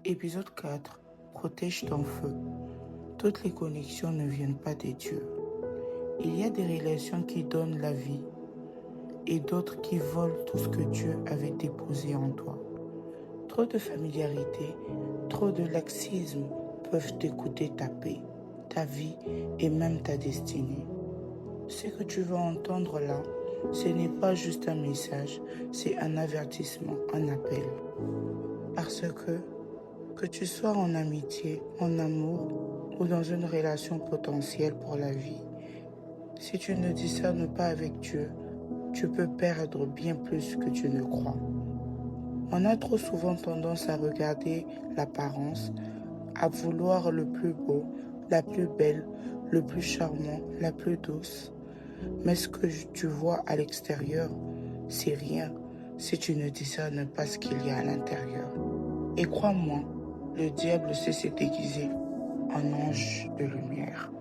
Épisode 4. Protège ton feu. Toutes les connexions ne viennent pas des dieux. Il y a des relations qui donnent la vie et d'autres qui volent tout ce que Dieu avait déposé en toi. Trop de familiarité, trop de laxisme peuvent t'écouter ta paix, ta vie et même ta destinée. Ce que tu vas entendre là, ce n'est pas juste un message, c'est un avertissement, un appel. Parce que tu sois en amitié, en amour ou dans une relation potentielle pour la vie, si tu ne discernes pas avec Dieu, tu peux perdre bien plus que tu ne crois. On a trop souvent tendance à regarder l'apparence, à vouloir le plus beau, la plus belle, le plus charmant, la plus douce. Mais ce que tu vois à l'extérieur, c'est rien si tu ne discernes pas ce qu'il y a à l'intérieur. Et crois-moi, le diable sait se déguiser en ange de lumière.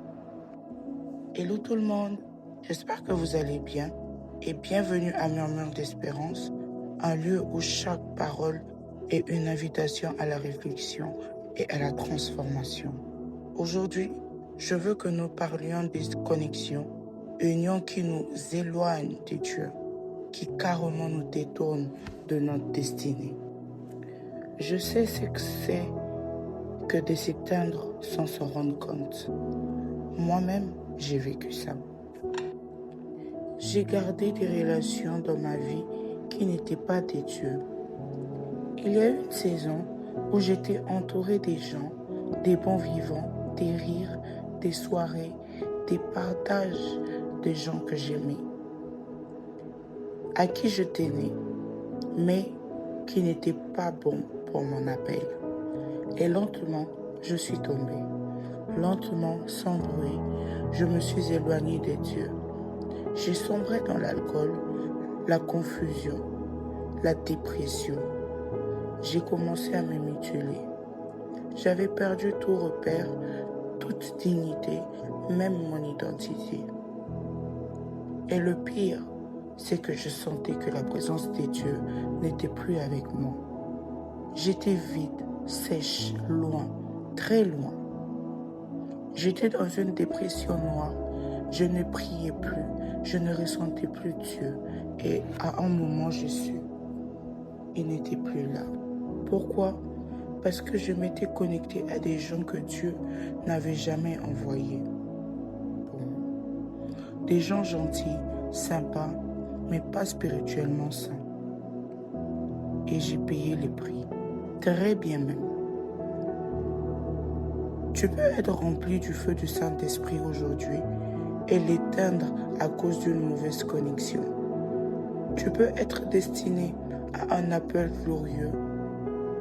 Hello tout le monde, j'espère que vous allez bien et bienvenue à Murmure d'Espérance, un lieu où chaque parole est une invitation à la réflexion et à la transformation. Aujourd'hui, je veux que nous parlions des connexions, unions qui nous éloignent de Dieu, qui carrément nous détournent de notre destinée. Je sais ce que c'est que de s'éteindre sans s'en rendre compte. Moi-même, j'ai vécu ça. J'ai gardé des relations dans ma vie qui n'étaient pas des dieux. Il y a eu une saison où j'étais entourée des gens, des bons vivants, des rires, des soirées, des partages de gens que j'aimais, à qui je tenais, mais qui n'étaient pas bons pour mon appel. Et lentement, je suis tombée. Lentement, sans bruit, je me suis éloignée de Dieu. J'ai sombré dans l'alcool, la confusion, la dépression. J'ai commencé à me mutiler. J'avais perdu tout repère, toute dignité, même mon identité. Et le pire, c'est que je sentais que la présence de Dieu n'était plus avec moi. J'étais vide, sèche, loin, très loin. J'étais dans une dépression noire. Je ne priais plus, je ne ressentais plus Dieu. Et à un moment, je suis. Il n'était plus là. Pourquoi? Parce que je m'étais connectée à des gens que Dieu n'avait jamais envoyés. Des gens gentils, sympas, mais pas spirituellement sains. Et j'ai payé le prix. Très bien même. Tu peux être rempli du feu du Saint-Esprit aujourd'hui et l'éteindre à cause d'une mauvaise connexion. Tu peux être destiné à un appel glorieux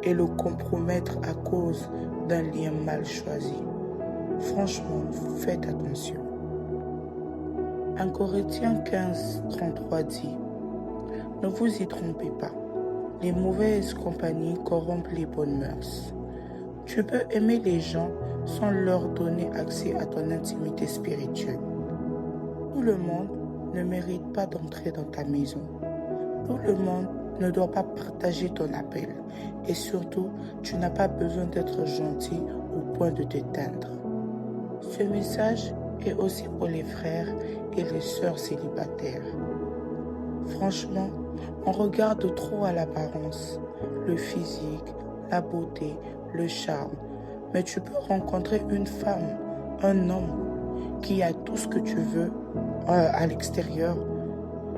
et le compromettre à cause d'un lien mal choisi. Franchement, faites attention. 1 Corinthiens 15, 33 dit « Ne vous y trompez pas, les mauvaises compagnies corrompent les bonnes mœurs. » Tu peux aimer les gens sans leur donner accès à ton intimité spirituelle. Tout le monde ne mérite pas d'entrer dans ta maison. Tout le monde ne doit pas partager ton appel. Et surtout, tu n'as pas besoin d'être gentil au point de t'éteindre. Ce message est aussi pour les frères et les sœurs célibataires. Franchement, on regarde trop à l'apparence, le physique, la beauté, le charme. Mais tu peux rencontrer une femme, un homme qui a tout ce que tu veux à l'extérieur,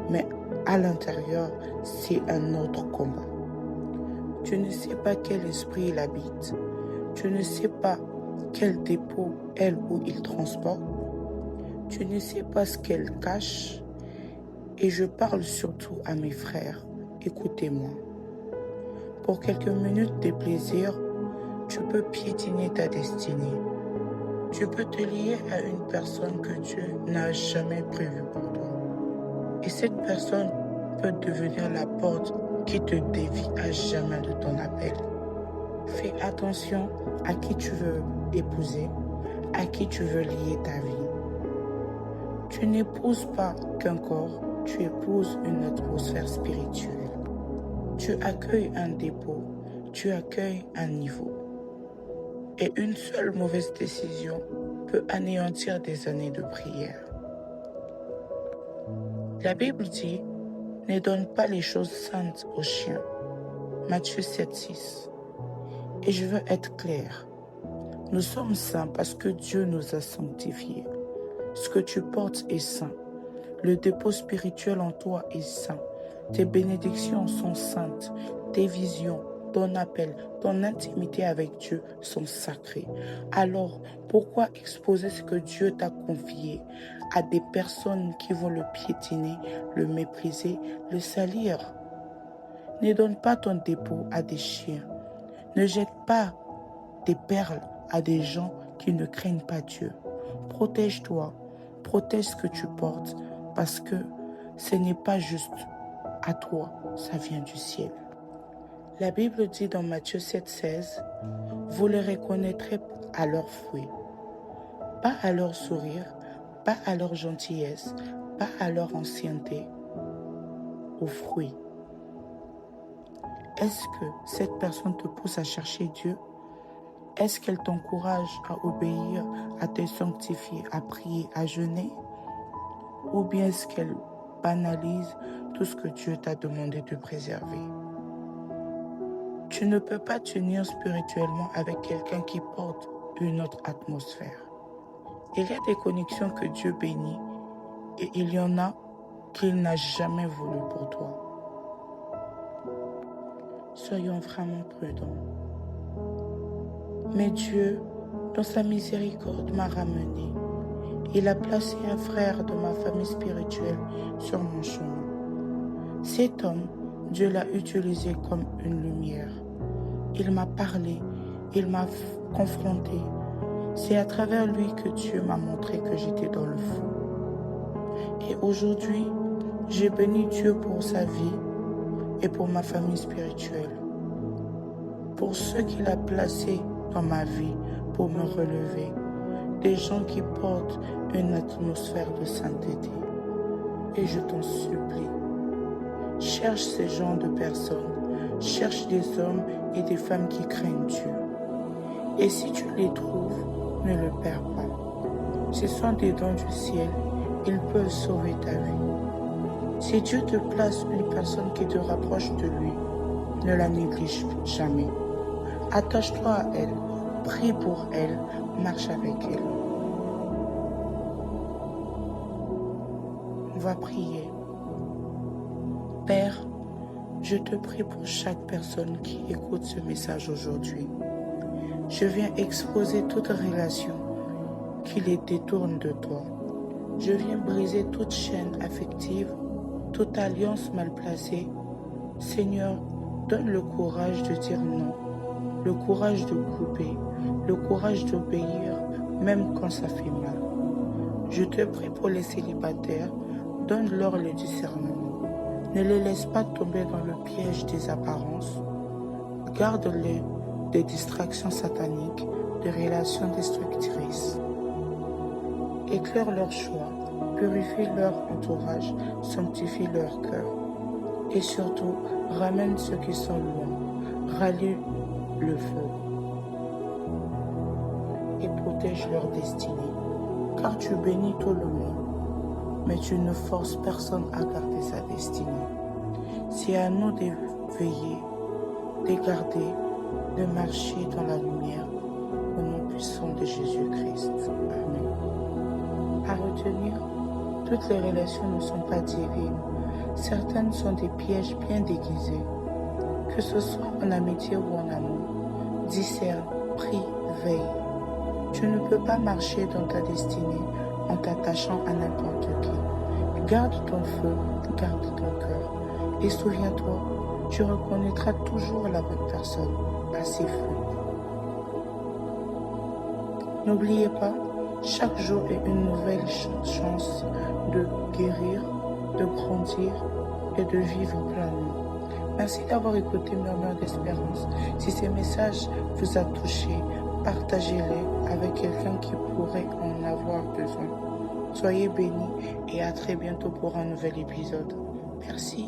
mais à l'intérieur, c'est un autre combat. Tu ne sais pas quel esprit il habite. Tu ne sais pas quel dépôt elle ou il transporte. Tu ne sais pas ce qu'elle cache. Et je parle surtout à mes frères. Écoutez-moi. Pour quelques minutes de plaisir, tu peux piétiner ta destinée. Tu peux te lier à une personne que Dieu n'a jamais prévue pour toi. Et cette personne peut devenir la porte qui te dévie à jamais de ton appel. Fais attention à qui tu veux épouser, à qui tu veux lier ta vie. Tu n'épouses pas qu'un corps, tu épouses une atmosphère spirituelle. Tu accueilles un dépôt, tu accueilles un niveau. Et une seule mauvaise décision peut anéantir des années de prière. La Bible dit, ne donne pas les choses saintes aux chiens. Matthieu 7,6. Et je veux être clair. Nous sommes saints parce que Dieu nous a sanctifiés. Ce que tu portes est saint. Le dépôt spirituel en toi est saint. Tes bénédictions sont saintes. Tes visions, ton appel, ton intimité avec Dieu sont sacrées. Alors, pourquoi exposer ce que Dieu t'a confié à des personnes qui vont le piétiner, le mépriser, le salir? Ne donne pas ton dépôt à des chiens. Ne jette pas tes perles à des gens qui ne craignent pas Dieu. Protège-toi, protège ce que tu portes, parce que ce n'est pas juste à toi, ça vient du ciel. La Bible dit dans Matthieu 7,16, vous les reconnaîtrez à leurs fruits, pas à leur sourire, pas à leur gentillesse, pas à leur ancienneté, aux fruits. Est-ce que cette personne te pousse à chercher Dieu? Est-ce qu'elle t'encourage à obéir, à te sanctifier, à prier, à jeûner? Ou bien est-ce qu'elle banalise tout ce que Dieu t'a demandé de préserver? Tu ne peux pas t'unir spirituellement avec quelqu'un qui porte une autre atmosphère. Il y a des connexions que Dieu bénit et il y en a qu'il n'a jamais voulu pour toi. Soyons vraiment prudents. Mais Dieu, dans sa miséricorde, m'a ramené. Il a placé un frère de ma famille spirituelle sur mon chemin. Cet homme, Dieu l'a utilisé comme une lumière. Il m'a parlé, il m'a confronté. C'est à travers lui que Dieu m'a montré que j'étais dans le faux. Et aujourd'hui, j'ai béni Dieu pour sa vie et pour ma famille spirituelle. Pour ceux qu'il a placés dans ma vie pour me relever. Des gens qui portent une atmosphère de sainteté. Et je t'en supplie, cherche ces genres de personnes. Cherche des hommes et des femmes qui craignent Dieu. Et si tu les trouves, ne le perds pas. Ce sont des dons du ciel. Ils peuvent sauver ta vie. Si Dieu te place une personne qui te rapproche de lui, ne la néglige jamais. Attache-toi à elle, prie pour elle, marche avec elle. On va prier. Père, je te prie pour chaque personne qui écoute ce message aujourd'hui. Je viens exposer toute relation qui les détourne de toi. Je viens briser toute chaîne affective, toute alliance mal placée. Seigneur, donne le courage de dire non, le courage de couper, le courage d'obéir, même quand ça fait mal. Je te prie pour les célibataires, donne-leur le discernement. Ne les laisse pas tomber dans le piège des apparences. Garde-les des distractions sataniques, des relations destructrices. Éclaire leur choix, purifie leur entourage, sanctifie leur cœur. Et surtout, ramène ceux qui sont loin, rallume le feu et protège leur destinée. Car tu bénis tout le monde, mais tu ne forces personne à garder sa destinée. C'est à nous de veiller, de garder, de marcher dans la lumière au nom puissant de Jésus-Christ. Amen. À retenir, toutes les relations ne sont pas divines. Certaines sont des pièges bien déguisés. Que ce soit en amitié ou en amour, discerne, prie, veille. Tu ne peux pas marcher dans ta destinée en t'attachant à n'importe qui. Garde ton feu, garde ton cœur. Et souviens-toi, tu reconnaîtras toujours la bonne personne à ses fruits. N'oubliez pas, chaque jour est une nouvelle chance de guérir, de grandir et de vivre pleinement. Merci d'avoir écouté Murmure d'Espérance. Si ces messages vous a touché, partagez-les avec quelqu'un qui pourrait en avoir besoin. Soyez bénis et à très bientôt pour un nouvel épisode. Merci.